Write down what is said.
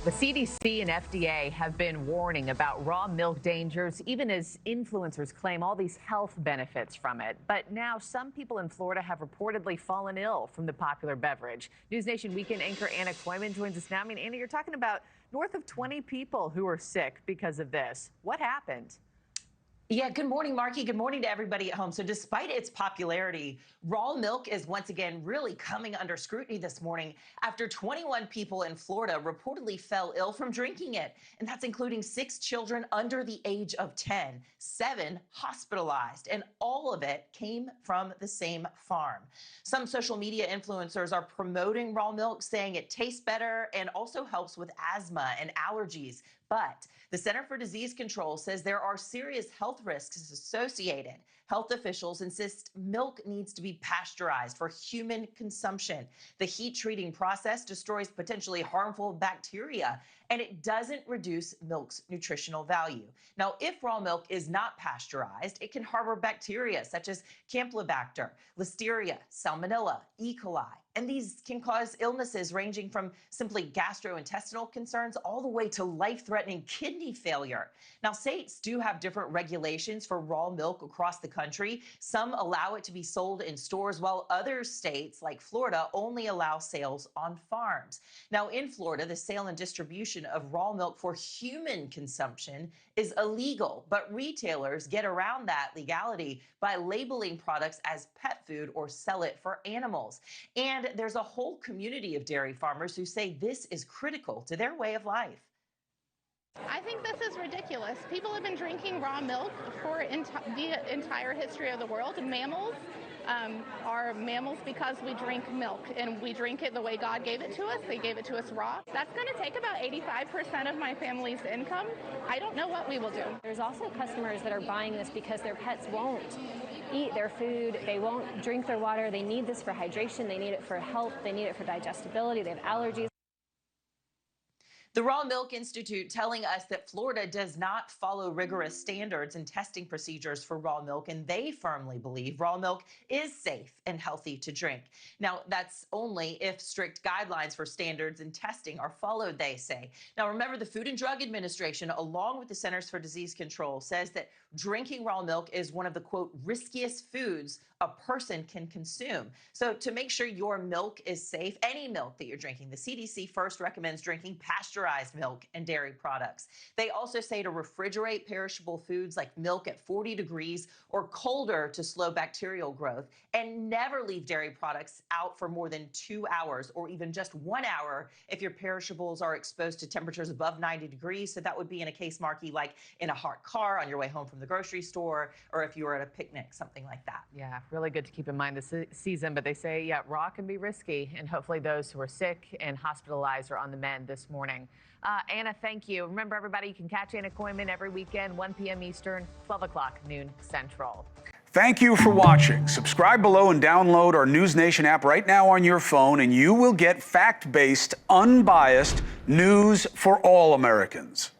The CDC and FDA have been warning about raw milk dangers, even as influencers claim all these health benefits from it. But now some people in Florida have reportedly fallen ill from the popular beverage. NewsNation weekend anchor Anna Kooiman joins us now. Anna, you're talking about north of 20 people who are sick because of this. What happened? Yeah, good morning, Markie. Good morning to everybody at home. So despite its popularity, raw milk is once again really coming under scrutiny this morning after 21 people in Florida reportedly fell ill from drinking it. And that's including 6 children under the age of 10, 7 hospitalized, and all of it came from the same farm. Some social media influencers are promoting raw milk, saying it tastes better and also helps with asthma and allergies. But the Center for Disease Control says there are serious health risks associated. Health officials insist milk needs to be pasteurized for human consumption. The heat treating process destroys potentially harmful bacteria, and it doesn't reduce milk's nutritional value. Now, if raw milk is not pasteurized, it can harbor bacteria such as Campylobacter, listeria, salmonella, E. coli. And these can cause illnesses ranging from simply gastrointestinal concerns all the way to life-threatening kidney failure. Now, states do have different regulations for raw milk across the country. Some allow it to be sold in stores, while other states, like Florida, only allow sales on farms. Now, in Florida, the sale and distribution of raw milk for human consumption is illegal, but retailers get around that legality by labeling products as pet food or sell it for animals. And there's a whole community of dairy farmers who say this is critical to their way of life. I think this is ridiculous. People have been drinking raw milk for the entire history of the world. Mammals are mammals because we drink milk, and we drink it the way God gave it to us. They gave it to us raw. That's going to take about 85% of my family's income. I don't know what we will do. There's also customers that are buying this because their pets won't eat their food, they won't drink their water. They need this for hydration, they need it for health, they need it for digestibility, they have allergies. The Raw Milk Institute telling us that Florida does not follow rigorous standards and testing procedures for raw milk, and they firmly believe raw milk is safe and healthy to drink. Now, that's only if strict guidelines for standards and testing are followed, they say. Now, remember, the Food and Drug Administration, along with the Centers for Disease Control, says that drinking raw milk is one of the, quote, riskiest foods a person can consume. So to make sure your milk is safe, any milk that you're drinking, the CDC first recommends drinking pasteurized milk and dairy products. They also say to refrigerate perishable foods like milk at 40 degrees or colder to slow bacterial growth, and never leave dairy products out for more than 2 hours or even just 1 hour if your perishables are exposed to temperatures above 90 degrees. So that would be in a case, Markie, like in a hot car on your way home from the grocery store, or if you were at a picnic, something like that. Yeah, really good to keep in mind this season, but they say, yeah, raw can be risky, and hopefully those who are sick and hospitalized are on the mend this morning. Anna, thank you. Remember, everybody, you can catch Anna Kooiman every weekend, 1 p.m. Eastern, 12 o'clock noon Central. Thank you for watching. Subscribe below and download our NewsNation app right now on your phone, and you will get fact-based, unbiased news for all Americans.